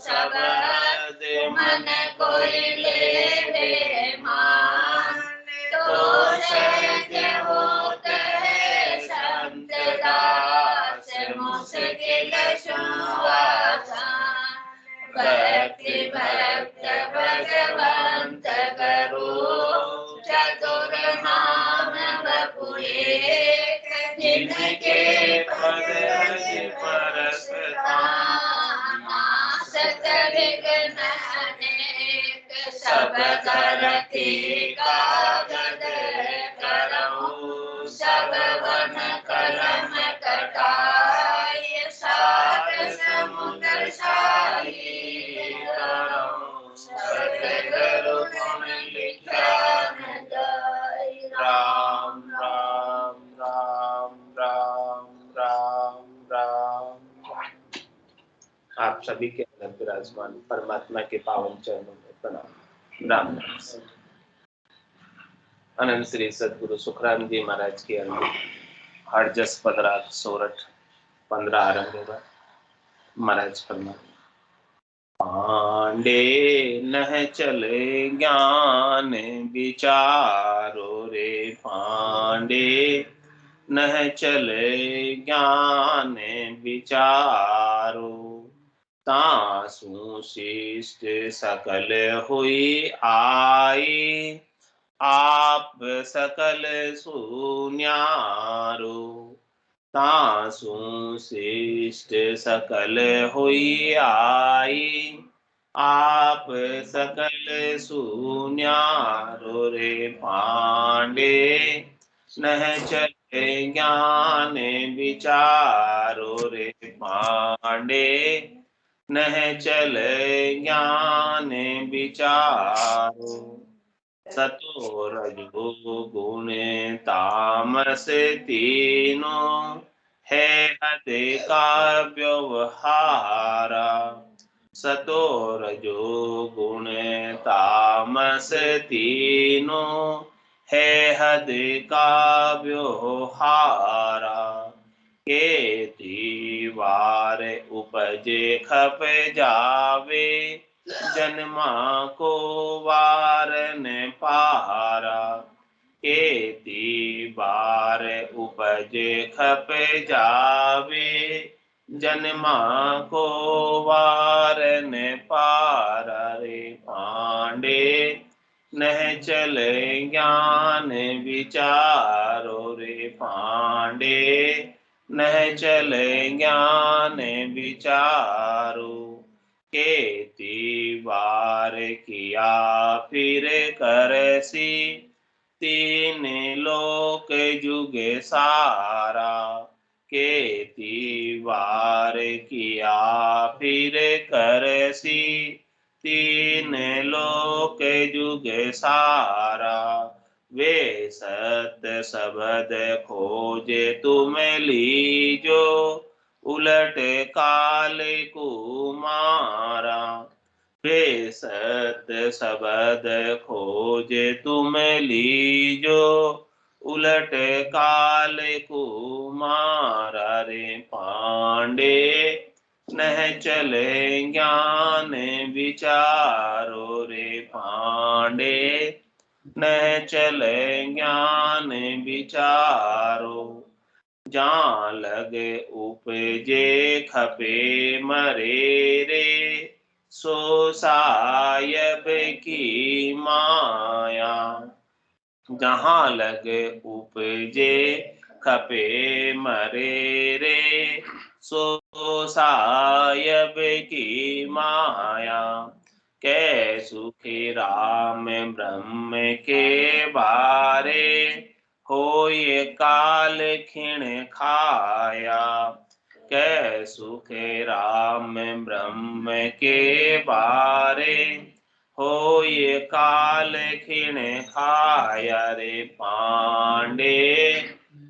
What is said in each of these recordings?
शब्द मन कोई ले मान, तो सहज होत है संत दास मुश्किल सुआसान। भक्ति भक्त भगवंत करो, चतुर नाम बपु एक, जिनके पद परसता नासत विघ्न अनेक। सब करती कागद करऊं, सब वन कलम कटाई, सात समुद्र साई करऊं, सतगुरु गुण लिखा न जाय। राम राम राम राम राम राम। आप सभी के अंदर विराजमान परमात्मा के पावन चरणों में प्रणाम। राम राम। अनंत श्री सदगुरु सुखराम जी महाराज के अंदर हरजस पदराग सोरठ 15 आरंभ होगा। महाराज फरमाए, पांडे नह चले ज्ञान विचारो रे, पांडे नह चले ज्ञान विचारो, तासु शिष्ट सकल हुई आई, आप सकल सुन्यारो, तासु शिष्ट सकल हुई आई, आप सकल सुन्यारो रे, पांडे नह चले ज्ञान विचारो रे, पांडे नह चले ज्ञान विचारो, सतो रजो गुण तामस तीनों, है हद का व्यवहारा, सतो रजो गुण तामस तीनों, है हद का व्यवहारा, केती वार उपजे खप जावे, जन्मा को वार न पारा, केती बार उपजे खप जावे, जन्मा को वार न पारा रे, पांडे नह चले ज्ञान विचारो रे, पांडे नह चले ज्ञान विचारो, केती बार किया फिर करसी, तीन लोक जुग सारा, केती बार किया फिर करसी, तीन लोक जुग सारा, वे सत शब्द खोजे तुम लीजो, उलट काल कुमारा, वे सत शब्द खोजे तुम लीजो, उलट काल कुमारा रे, पांडे नह चले ज्ञान विचारो रे, पांडे नह चले ज्ञान विचारो, जहाँ लगे उपजे खपे मरे रे, सो सायब की माया, जहाँ लगे उपजे खपे मरे रे, सो सायब की माया, कै सुखी राम ब्रह्म के बारे, होय काल खिण खाया, कै सुखे राम ब्रह्म के बारे, होय काल खिण खाया रे, पांडे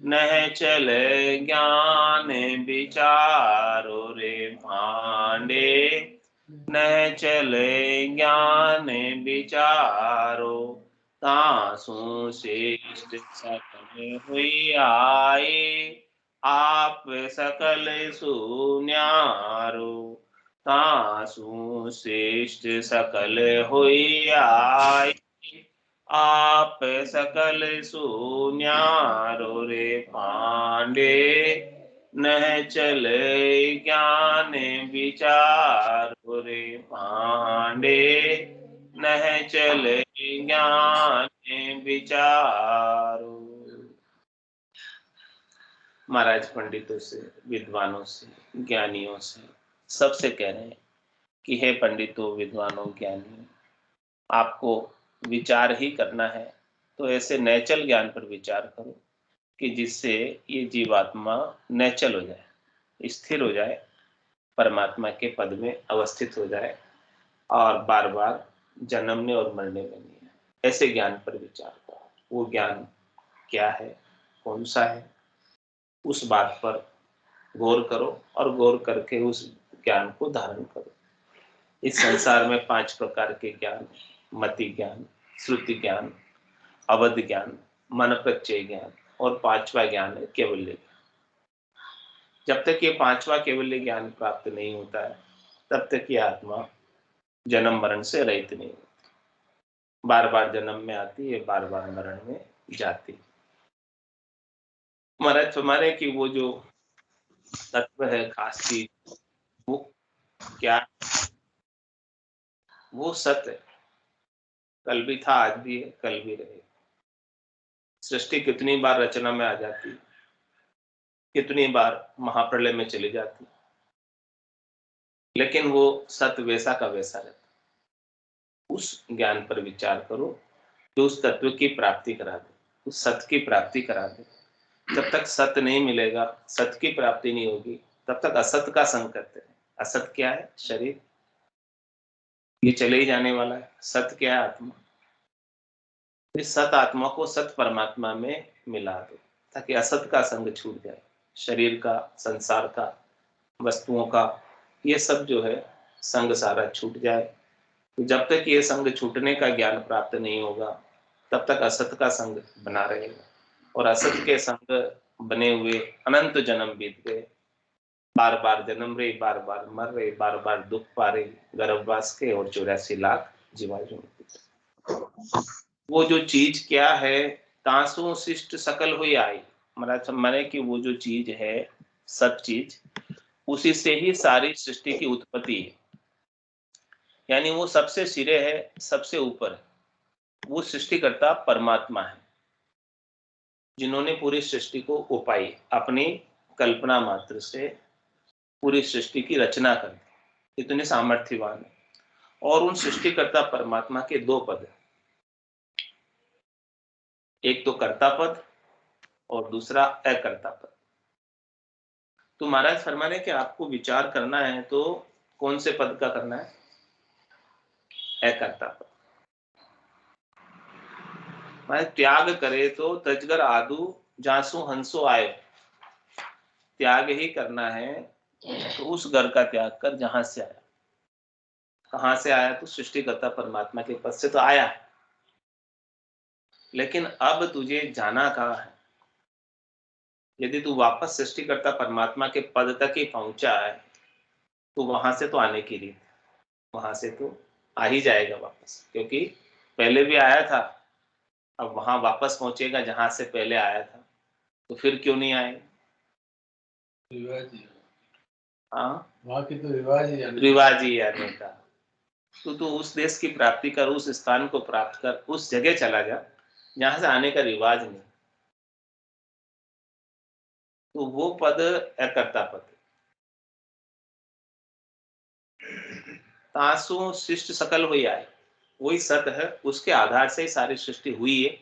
नह चले ज्ञान विचारो रे, पांडे नह चले ज्ञान विचारो, तासु श्रेष्ठ सकल हुई आए, आप सकल सुन्यारो, तासु श्रेष्ठ सकल होई आई, आप सकल सुन्यारो रे पांडे, न चले ज्ञान विचार रे पांडे, न चले ज्ञान विचारो। महाराज पंडितों से, विद्वानों से, ज्ञानियों से सबसे कह रहे हैं कि हे पंडितों, विद्वानों, ज्ञानियों, आपको विचार ही करना है तो ऐसे नैचल ज्ञान पर विचार करो कि जिससे ये जीवात्मा नैचल हो जाए, स्थिर हो जाए, परमात्मा के पद में अवस्थित हो जाए और बार बार जन्मने और मरने में नहीं है। ऐसे ज्ञान पर विचार करो। वो ज्ञान क्या है, कौन सा है, उस बात पर गौर करो और गौर करके उस ज्ञान को धारण करो। इस संसार में 5 प्रकार के ज्ञान, मति ज्ञान, श्रुति ज्ञान, अवध ज्ञान, मन प्रत्यय ज्ञान और 5वां ज्ञान है केवल्य ज्ञान। जब तक ये 5वां केवल्य ज्ञान प्राप्त नहीं होता है तब तक ये आत्मा जन्म मरण से रहित नहीं होती, बार बार जन्म में आती है, बार बार मरण में जाती। महाराज हमारे कि वो जो तत्व है, खास चीज, वो क्या, वो सत्य है। कल भी था, आज भी है, कल भी रहेगा। सृष्टि कितनी बार रचना में आ जाती, कितनी बार महाप्रलय में चली जाती, लेकिन वो सत्य वैसा का वैसा रहता। उस ज्ञान पर विचार करो जो उस तत्व की प्राप्ति करा दे, उस सत्य की प्राप्ति करा दे। जब तक सत्य नहीं मिलेगा, सत्य की प्राप्ति नहीं होगी, तब तक असत का संग करते हैं। असत क्या है? शरीर, ये चले ही जाने वाला है। सत्य क्या है? आत्मा। इस सत आत्मा को सत परमात्मा में मिला दो ताकि असत का संग छूट जाए। शरीर का, संसार का, वस्तुओं का, ये सब जो है संग सारा छूट जाए। तो जब तक ये संग छूटने का ज्ञान प्राप्त नहीं होगा तब तक असत का संग बना रहेगा और असत के संग बने हुए अनंत जन्म बीत गए, बार बार जन्म रही, बार बार मर रही, बार बार दुख पा रही, गर्भवास के और 84 लाख जीवाणु। वो जो चीज क्या है, तासु शिष्ट सकल हुई आई। महाराज माने कि वो जो चीज है, सब चीज, उसी से ही सारी सृष्टि की उत्पत्ति है। यानी वो सबसे सिरे है, सबसे ऊपर है। वो सृष्टिकर्ता परमात्मा है जिन्होंने पूरी सृष्टि को उपाई अपनी कल्पना मात्र से पूरी सृष्टि की रचना कर दी। इतने सामर्थ्यवान है। और उन सृष्टिकर्ता परमात्मा के 2 पद हैं, एक तो कर्ता पद और दूसरा अकर्ता पद। तो महाराज फरमा रहे कि आपको विचार करना है तो कौन से पद का करना है? अकर्ता पद। त्याग करे तो तजगर आदू जासु हंसो आए। त्याग ही करना है तो उस घर का त्याग कर जहां से आया। कहां से आया? तो सृष्टिकर्ता परमात्मा के पद से तो आया, लेकिन अब तुझे जाना कहाँ है? यदि तू वापस सृष्टिकर्ता परमात्मा के पद तक ही पहुंचा है तो वहां से तो आने की रीत, वहां से तो आ ही जाएगा वापस, क्योंकि पहले भी आया था। अब वहां वापस पहुंचेगा जहां से पहले आया था, तो फिर क्यों नहीं आएगा? हाँ, वहां की तो रिवाज ही आने का। तो तू उस देश की प्राप्ति कर, उस स्थान को प्राप्त कर, उस जगह चला जा जहां से आने का रिवाज नहीं। तो वो पद अकर्ता पद। तासु शिष्ट सकल हुई आए, वही सत्य है, उसके आधार से ही सारी सृष्टि हुई है।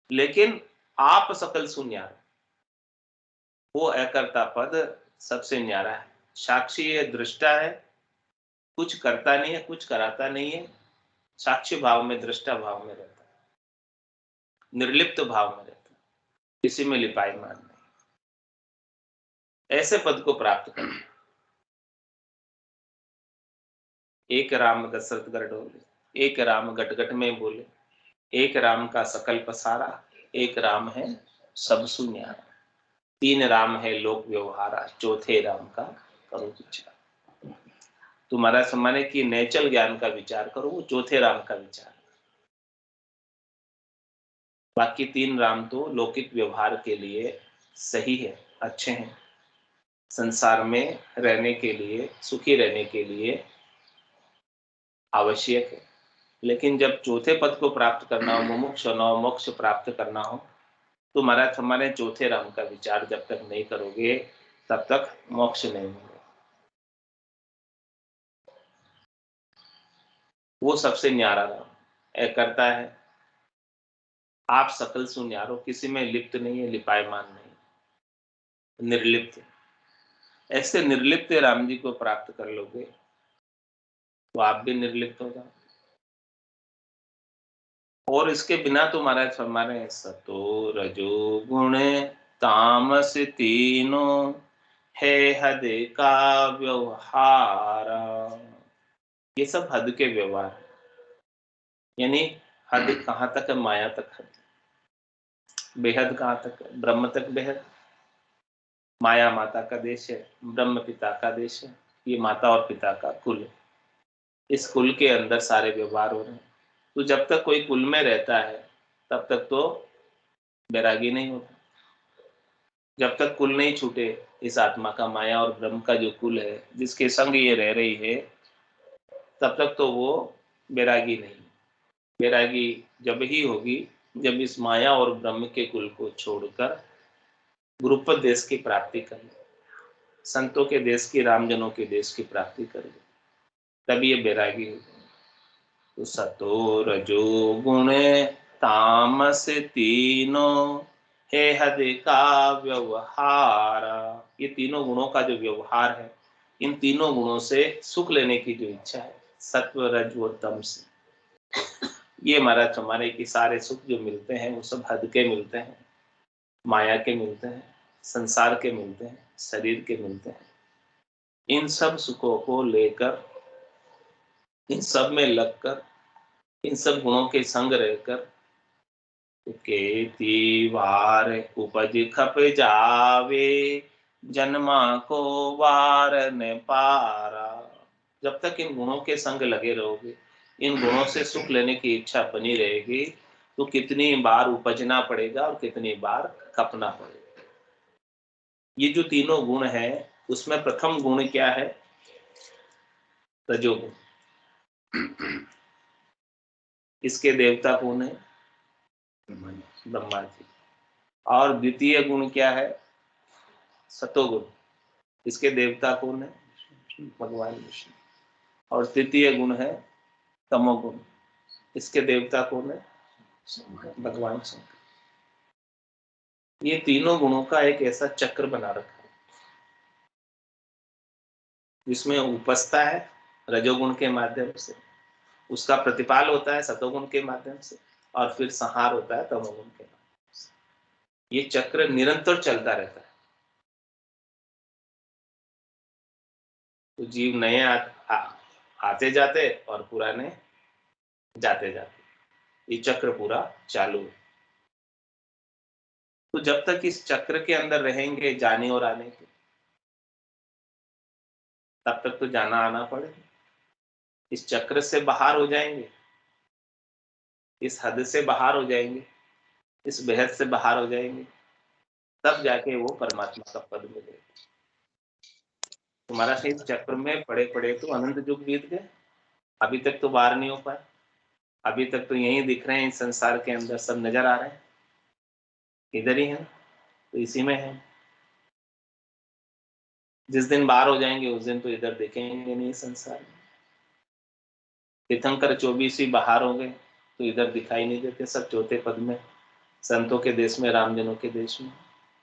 लेकिन आप सकल सुन्यार, वो अकर्ता पद सबसे न्यारा है। साक्षी है, दृष्टा है, कुछ करता नहीं है, कुछ कराता नहीं है, साक्षी भाव में, दृष्टा भाव में रहता है, निर्लिप्त भाव में रहता है, किसी में लिपायमान नहीं। ऐसे पद को प्राप्त करना। एक राम दशरथ गढ़ डोले, एक राम गट गट में बोले, एक राम का सकल पसारा, एक राम है सब सुन्यारा, 3 राम है लोक व्यवहारा, चौथे राम का करो विचार। तुम्हारा सम्मान है कि नेचल ज्ञान का विचार करो, वो चौथे राम का विचार। बाकी 3 राम तो लौकिक व्यवहार के लिए सही है, अच्छे हैं, संसार में रहने के लिए, सुखी रहने के लिए आवश्यक है। लेकिन जब चौथे पद को प्राप्त करना हो, मुमुक्ष न मोक्ष प्राप्त करना हो, तो महाराज हमारे चौथे राम का विचार जब तक नहीं करोगे तब तक मोक्ष नहीं मिलेगा। वो सबसे न्यारा राम ए करता है, आप सकल सुन्यारो, किसी में लिप्त नहीं है, लिपायमान नहीं, निर्लिप्त। ऐसे निर्लिप्त राम जी को प्राप्त कर लोगे तो आप भी निर्लिप्त हो जाओ। और इसके बिना तो महाराज हमारे सतो रजो गुण तामस तीनों है हद का व्यवहार। ये सब हद के व्यवहार है, यानी हद कहाँ तक है? माया तक हद, बेहद कहाँ तक है? ब्रह्म तक बेहद। माया माता का देश है, ब्रह्म पिता का देश है, ये माता और पिता का कुल है। इस कुल के अंदर सारे व्यवहार हो रहे हैं। तो जब तक कोई कुल में रहता है तब तक तो बैरागी नहीं होता। जब तक कुल नहीं छूटे इस आत्मा का, माया और ब्रह्म का जो कुल है जिसके संग ये रह रही है, तब तक तो वो बैरागी नहीं। बैरागी जब ही होगी जब इस माया और ब्रह्म के कुल को छोड़कर गुरुपद देश की प्राप्ति कर ले, संतों के देश की, रामजनों के देश की प्राप्ति कर ले, तब ये बैरागी हो जाए। तो सतो रजो गुण तामस तीनों है हद का व्यवहार। ये तीनों गुणों का जो व्यवहार है, इन तीनों गुणों से सुख लेने की जो इच्छा है, सत्व रज व तम से, ये महाराज हमारे की सारे सुख जो मिलते हैं वो सब हद के मिलते हैं, माया के मिलते हैं, संसार के मिलते हैं, शरीर के मिलते हैं। इन सब सुखों को लेकर, इन सब में लगकर, इन सब गुणों के संग रहकर के वार उपज खप जावे, जन्मा को वार न पारा। जब तक इन गुणों के संग लगे रहोगे, इन गुणों से सुख लेने की इच्छा बनी रहेगी, तो कितनी बार उपजना पड़ेगा और कितनी बार खपना पड़ेगा। ये जो तीनों गुण है उसमें प्रथम गुण क्या है? रजोगुण। इसके देवता कौन है? ब्रह्मा जी। और द्वितीय गुण क्या है? सतोगुण। इसके देवता कौन है? भगवान विष्णु। और तृतीय गुण है तमोगुण। इसके देवता कौन है? भगवान शंकर। ये तीनों गुणों का एक ऐसा चक्र बना रखा है जिसमें उपजता है रजोगुण के माध्यम से, उसका प्रतिपाल होता है सतोगुण के माध्यम से, और फिर संहार होता है तमोगुण के माध्यम से। ये चक्र निरंतर चलता रहता है। तो जीव नए आते जाते और पुराने जाते जाते, ये चक्र पूरा चालू है। तो जब तक इस चक्र के अंदर रहेंगे जाने और आने के, तब तक तो जाना आना पड़ेगा। इस चक्र से बाहर हो जाएंगे, इस हद से बाहर हो जाएंगे, इस बेहद से बाहर हो जाएंगे, तब जाके वो परमात्मा का पद मिलेगा। तुम्हारा से इस चक्र में पड़े पड़े तो अनंत युग बीत गए, अभी तक तो बाहर नहीं हो पाए। अभी तक तो यही दिख रहे हैं, इस संसार के अंदर सब नजर आ रहे हैं, इधर ही है, तो इसी में है। जिस दिन बाहर हो जाएंगे उस दिन तो इधर देखेंगे नहीं संसार में। तीर्थंकर 24 बाहर हो गए तो इधर दिखाई नहीं देते, सब चौथे पद में, संतों के देश में, रामजनों के देश में।